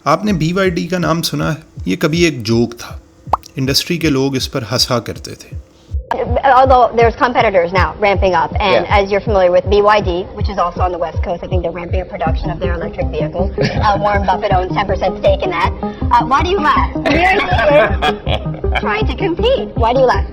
آپ نے BYD کا نام سنا ہے؟ یہ کبھی ایک جوک تھا. انڈسٹری کے لوگ اس پر ہنسا کرتے تھے. Although there's competitors now ramping up, and as you're familiar with BYD, which is also on the West Coast, I think they're ramping up production of their electric vehicles. Warren Buffett owns 10% stake in that. Why do you laugh? We're trying to compete. Why do you laugh?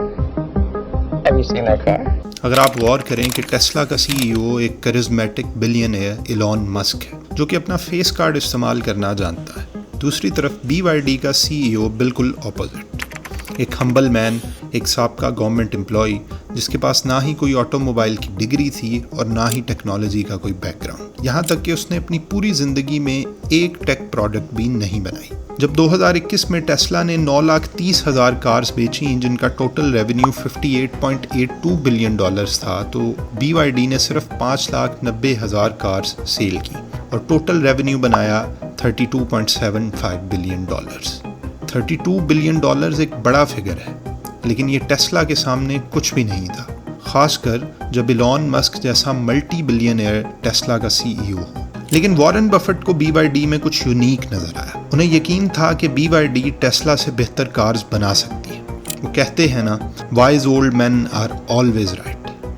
Have you seen their car? اگر آپ غور کریں کہ Tesla کا CEO ایک charismatic billionaire Elon Musk ہے جو کہ اپنا فیس کارڈ استعمال کرنا جانتا ہے. دوسری طرف BYD کا CEO بالکل اپوزٹ، ایک ہمبل مین، ایک سابقہ گورنمنٹ امپلائی جس کے پاس نہ ہی کوئی آٹو موبائل کی ڈگری تھی اور نہ ہی ٹیکنالوجی کا کوئی بیک گراؤنڈ، یہاں تک کہ اس نے اپنی پوری زندگی میں ایک ٹیک پروڈکٹ بھی نہیں بنائی. جب 2021 میں ٹیسلا نے 9,30,000 کارز بیچیں جن کا ٹوٹل ریونیو $58.82 بلین تھا، تو BYD نے صرف 5,90,000 کارز سیل کی اور ٹوٹل ریونیو بنایا $32.75 بلین. $32 بلین ایک بڑا فگر ہے، لیکن یہ ٹیسلا کے سامنے کچھ بھی نہیں تھا، خاص کر جب ایلون مسک جیسا ملٹی بلینئر ٹیسلا کا CEO ہو. لیکن وارن بفٹ کو BYD میں کچھ یونیک نظر آیا. انہیں یقین تھا کہ BYD ٹیسلا سے بہتر کارز بنا سکتی ہے. وہ کہتے ہیں نا، wise old men are always right.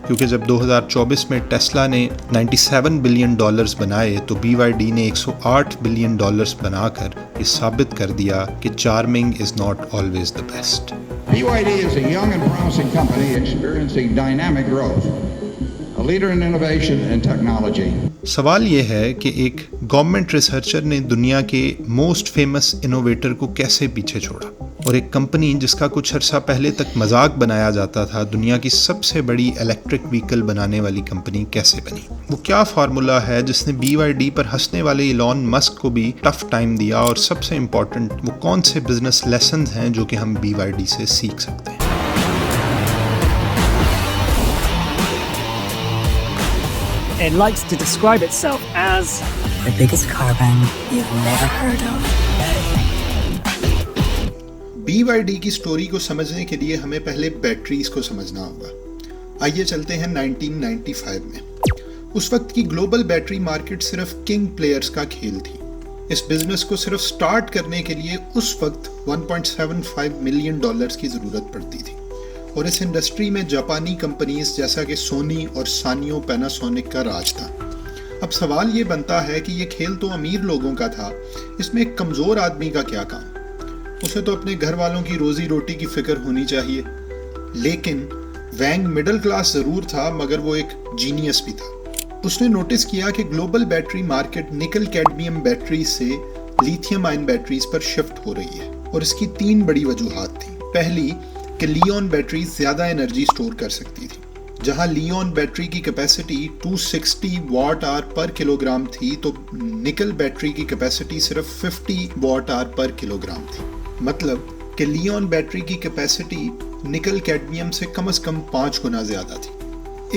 کیونکہ جب 2024 میں ٹیسلا نے $97 بلین بنائے تو BYD نے $108 بلین بنا کر یہ ثابت کر دیا کہ charming is not always the best. BYD is a young and promising company experiencing dynamic growth, a leader in innovation and technology. سوال یہ ہے کہ ایک گورنمنٹ ریسرچر نے دنیا کے موسٹ فیمس انوویٹر کو کیسے پیچھے چھوڑا، اور ایک کمپنی جس کا کچھ عرصہ پہلے تک مذاق بنایا جاتا تھا دنیا کی سب سے بڑی الیکٹرک وہیکل بنانے والی کمپنی کیسے بنی؟ وہ کیا فارمولا ہے جس نے BYD پر ہنسنے والے ایلون مسک کو بھی ٹف ٹائم دیا، اور سب سے امپورٹنٹ وہ کون سے بزنس لیسنز ہیں جو کہ ہم BYD سے سیکھ سکتے ہیں؟ It likes to describe itself as the biggest car brand you've never heard of. BYD کی سٹوری کو سمجھنے کے لیے ہمیں پہلے بیٹریز کو سمجھنا ہوگا. آئیے چلتے ہیں 1995 میں. اس وقت کی گلوبل بیٹری مارکیٹ صرف کنگ پلیئرز کا کھیل تھی. اس بزنس کو صرف سٹارٹ کرنے کے لیے اس وقت $1.75 ملین کی ضرورت پڑتی تھی، اور اس انڈسٹری میں جاپانی کمپنیز جیسا کہ سونی اور سانیو پیناسونک کا راج تھا. اب سوال یہ بنتا ہے کہ یہ کھیل تو امیر لوگوں کا تھا، اس میں ایک کمزور آدمی کا کیا کام؟ اسے تو اپنے گھر والوں کی روزی روٹی کی فکر ہونی چاہیے. لیکن وینگ مڈل کلاس ضرور تھا، مگر وہ ایک جینیس بھی تھا. اس نے نوٹس کیا کہ گلوبل بیٹری مارکیٹ نکل کیڈمیم بیٹریز سے لیتھیم آئن بیٹریز پر شفٹ ہو رہی ہے، اور اس کی 3 بڑی وجوہات تھیں. پہلی کہ لیون بیٹریز زیادہ انرجی سٹور کر سکتی تھی. جہاں لیون بیٹری کی کیپیسٹی 260 واٹ آور پر کلو گرام تھی، تو نکل بیٹری کی کیپیسٹی صرف 50 واٹ آور پر کلو گرام تھی. مطلب کہ لیون بیٹری کی کیپیسٹی نکل کیڈمیم سے کم از کم 5 گنا زیادہ تھی.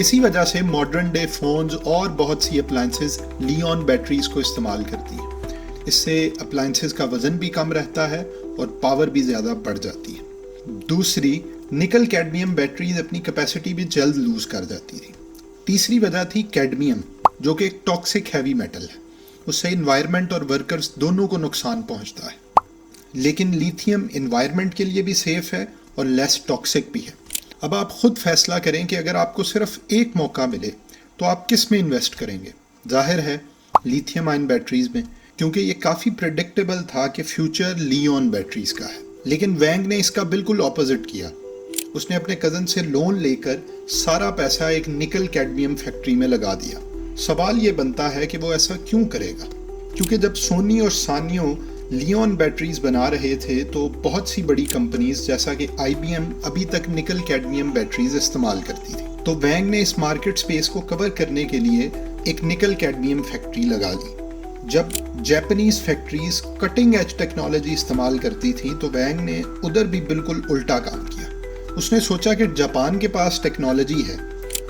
اسی وجہ سے ماڈرن ڈے فونز اور بہت سی اپلائنسز لیون بیٹریز کو استعمال کرتی ہیں. اس سے اپلائنسز کا وزن بھی کم رہتا ہے اور پاور بھی زیادہ بڑھ جاتی ہے. دوسری، نکل کیڈمیم بیٹریز اپنی کیپیسٹی بھی جلد لوز کر جاتی تھی. تیسری وجہ تھی کیڈمیم، جو کہ ایک ٹاکسک ہیوی میٹل ہے. اس سے انوائرمنٹ اور ورکرز دونوں کو نقصان پہنچتا ہے. لیکن لیتھیم انوائرمنٹ کے لیے بھی سیف ہے اور لیس ٹاکسک بھی ہے. اب آپ خود فیصلہ کریں کہ اگر آپ کو صرف ایک موقع ملے تو آپ کس میں انویسٹ کریں گے؟ ظاہر ہے لیتھیم آئن بیٹریز میں، کیونکہ یہ کافی پریڈکٹیبل تھا کہ فیوچر لیون بیٹریز کا ہے. لیکن وینگ نے اس کا بالکل اپوزٹ کیا. اس نے اپنے کزن سے لون لے کر سارا پیسہ ایک نکل کیڈمیم فیکٹری میں لگا دیا. سوال یہ بنتا ہے کہ وہ ایسا کیوں کرے گا؟ کیونکہ جب سونی اور سانیو لیون بیٹریز بنا رہے تھے تو بہت سی بڑی کمپنیز جیسا کہ IBM ابھی تک نکل کیڈمیم بیٹریز استعمال کرتی تھی. تو وینگ نے اس مارکیٹ سپیس کو کور کرنے کے لیے ایک نکل کیڈمیم فیکٹری لگا دی. جب Japanese factories cutting edge technology استعمال کرتی تھیں تو وینگ نے ادھر بھی بالکل الٹا کام کیا. اس نے سوچا کہ جاپان کے پاس ٹیکنالوجی ہے،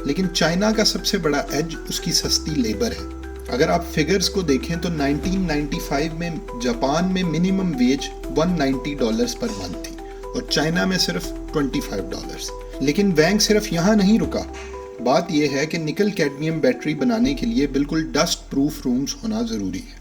لیکن چائنا کا سب سے بڑا ایج اس کی سستی لیبر ہے. اگر آپ فگرز کو دیکھیں تو 1995 میں جاپان میں منیمم ویج $190 پر منتھ تھی اور چائنا میں صرف $25. لیکن وینگ صرف یہاں نہیں رکا. بات یہ ہے کہ نکل کیڈمیم بیٹری بنانے کے لیے بالکل ڈسٹ پروف رومز ہونا ضروری ہے.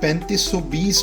3520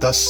10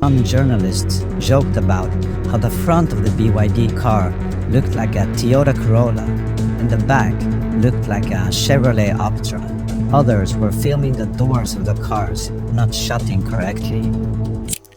Some journalists joked about how the front of the BYD car looked like a Toyota Corolla and the back looked like a Chevrolet Optra. Others were filming the doors of the cars not shutting correctly.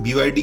BYD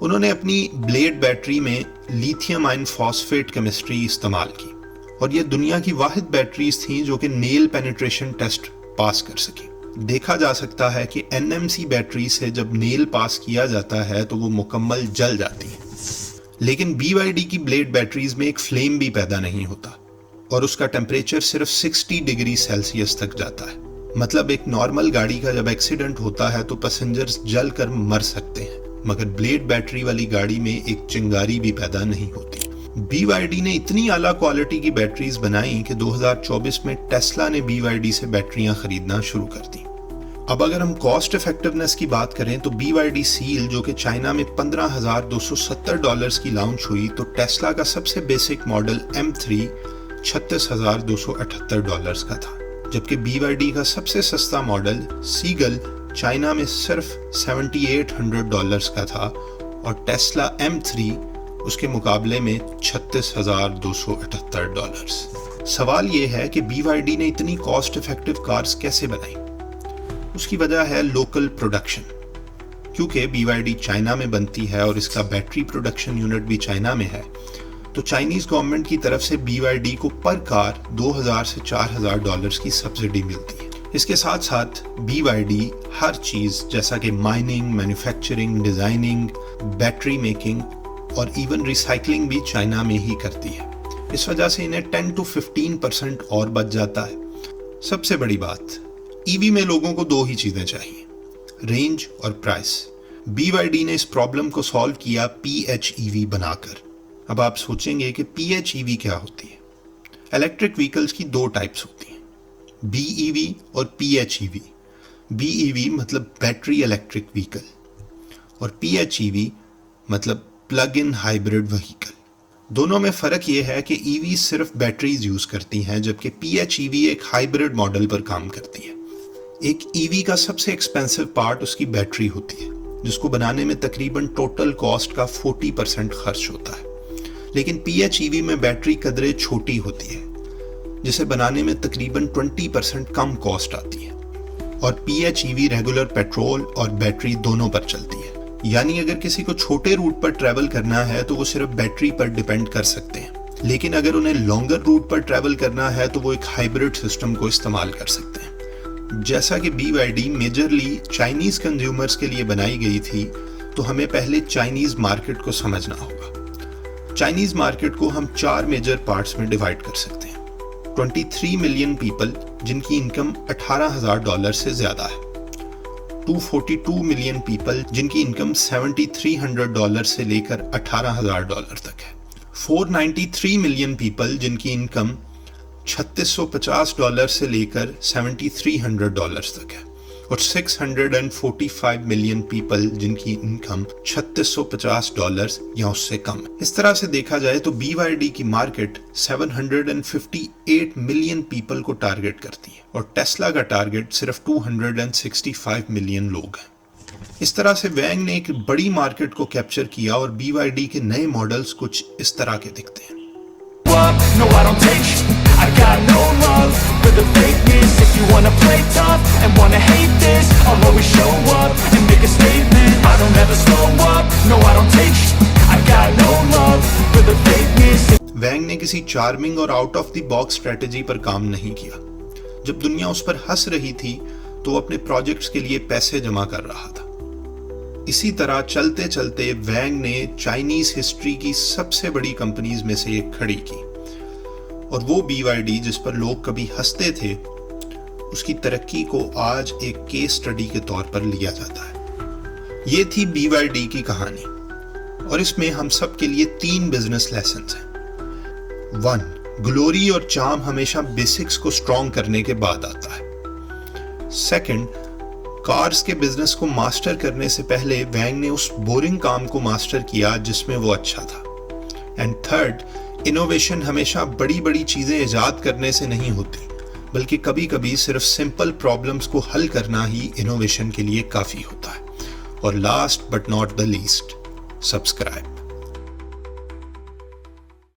انہوں نے اپنی blade battery میں lithium آئن phosphate chemistry استعمال کی اور یہ دنیا کی واحد بیٹریز تھیں جو کہ نیل پینیٹریشن ٹیسٹ پاس کر سکی. دیکھا جا سکتا ہے کہ NMC بیٹری سے جب نیل پاس کیا جاتا ہے تو وہ مکمل جل جاتی ہیں، لیکن BYD کی بلیڈ بیٹریز میں ایک فلیم بھی پیدا نہیں ہوتا اور اس کا ٹیمپریچر صرف 60 ڈگری سیلسیس تک جاتا ہے. مطلب ایک نارمل گاڑی کا جب ایکسیڈنٹ ہوتا ہے تو پیسنجرز جل کر مر سکتے ہیں، مگر بلیڈ بیٹری والی گاڑی میں ایک چنگاری بھی پیدا نہیں ہوتی. BYD نے اتنی اعلیٰ کوالٹی کی بیٹریز بنائیں کہ 2024 میں ٹیسلا نے BYD سے بیٹریاں خریدنا شروع کر دیں. اب اگر ہم کاسٹ افیکٹونیس کی بات کریں تو BYD سیل جو کہ چائنا میں $15,270 کی لانچ ہوئی تو ٹیسلا کا سب سے بیسک ماڈل M3 $36,278 کا تھا، جبکہ BYD کا سب سے سستا ماڈل سیگل چائنا میں صرف $7,800 کا تھا اور ٹیسلا M3 اس کے مقابلے میں $36,278. سوال یہ ہے کہ BYD نے اتنی کاسٹ افیکٹو کارز کیسے بنائی؟ اس کی وجہ ہے لوکل پروڈکشن. کیونکہ BYD چائنا میں بنتی ہے اور اس کا بیٹری پروڈکشن یونٹ بھی چائنا میں ہے تو چائنیز گورنمنٹ کی طرف سے BYD کو پر کار $2,000 سے $4,000 کی سبسڈی ملتی ہے. اس کے ساتھ ساتھ BYD ہر چیز جیسا کہ mining, manufacturing, designing, battery making اور ایون ریسائکلنگ بھی چائنا میں ہی کرتی ہے. اس وجہ سے انہیں 10 to 15% اور بچ جاتا ہے. سب سے بڑی بات، EV میں لوگوں کو دو ہی چیزیں چاہیے، رینج اور پرائس. BYD نے اس پرابلم کو سالو کیا PHEV بنا کر. اب آپ سوچیں گے کہ PHEV کیا ہوتی ہے؟ الیکٹرک وہیکلز کی دو ٹائپس ہوتی ہیں، BEV اور PHEV. BEV مطلب بیٹری الیکٹرک وہیکل اور PHEV مطلب پلگ ان ہائبرڈ وہیکل. دونوں میں فرق یہ ہے کہ EV صرف بیٹریز یوز کرتی ہیں جبکہ PHEV ایک ہائبرڈ ماڈل پر کام کرتی ہے. ایک EV کا سب سے ایکسپینسو پارٹ اس کی بیٹری ہوتی ہے جس کو بنانے میں تقریباً ٹوٹل کاسٹ کا 40% خرچ ہوتا ہے، لیکن PHEV میں بیٹری قدرے چھوٹی ہوتی ہے جسے بنانے میں تقریباً 20% کم کاسٹ آتی ہے اور PHEV ریگولر پیٹرول اور بیٹری دونوں پر چلتی ہے. یعنی اگر کسی کو چھوٹے روٹ پر ٹریول کرنا ہے تو وہ صرف بیٹری پر ڈیپینڈ کر سکتے ہیں، لیکن اگر انہیں لانگر روٹ پر ٹریول کرنا ہے تو وہ ایک ہائبرڈ سسٹم کو استعمال کر سکتے ہیں. جیسا کہ BYD میجرلی چائنیز کنزیومرز کے لیے بنائی گئی تھی تو ہمیں پہلے چائنیز مارکیٹ کو سمجھنا ہوگا. چائنیز مارکیٹ کو ہم 4 میجر پارٹس میں ڈیوائڈ کر سکتے ہیں. 23 ملین پیپل جن کی انکم $18,000 سے زیادہ ہے، 242 ملین پیپل جن کی انکم $7,300 سے لے کر $18,000 تک ہے، 493 ملین پیپل جن کی انکم $3,650 سے لے کر $7,300 تک ہے اور 645 ملین پیپل جن کی انکم $3,650 یا اس سے کم ہے. اس طرح سے دیکھا جائے تو BYD کی مارکیٹ 758 ملین پیپل کو ٹارگٹ کرتی ہے اور ٹیسلا کا ٹارگٹ صرف 265 ملین لوگ ہیں. اس طرح سے وینگ نے ایک بڑی مارکیٹ کو کیپچر کیا اور BYD کے نئے ماڈلز کچھ اس طرح کے دکھتے ہیں. No, I don't take shit. I got no love for the fakeness. If you wanna play tough and wanna hate this, I'll always show up and make a statement. I don't ever slow up. No, I don't take shit. I got no love for the fakeness. وینگ نے کسی charming اور out of the box strategy پر کام نہیں کیا. جب دنیا اس پر ہنس رہی تھی تو وہ اپنے پروجیکٹس کے لیے پیسے جمع کر رہا تھا. اسی طرح چلتے چلتے وینگ نے چائنیز ہسٹری کی سب سے بڑی کمپنیز میں سے ایک کھڑی کی اور وہ BYD جس پر لوگ کبھی ہنستے تھے اس کی ترقی کو آج ایک کیس سٹڈی کے طور پر لیا جاتا ہے. یہ تھی BYD کی کہانی اور اس میں ہم سب کے لیے 3 بزنس لیسنز ہیں. 1. گلوری اور چارم ہمیشہ بیسکس کو اسٹرانگ کرنے کے بعد آتا ہے. 2. کارز کے بزنس کو ماسٹر کرنے سے پہلے وینگ نے اس بورنگ کام کو ماسٹر کیا جس میں وہ اچھا تھا. اینڈ 3. انوویشن ہمیشہ بڑی بڑی چیزیں ایجاد کرنے سے نہیں ہوتی بلکہ کبھی کبھی صرف سمپل پرابلمز کو حل کرنا ہی انوویشن کے لیے کافی ہوتا ہے. اور last but not the least, subscribe.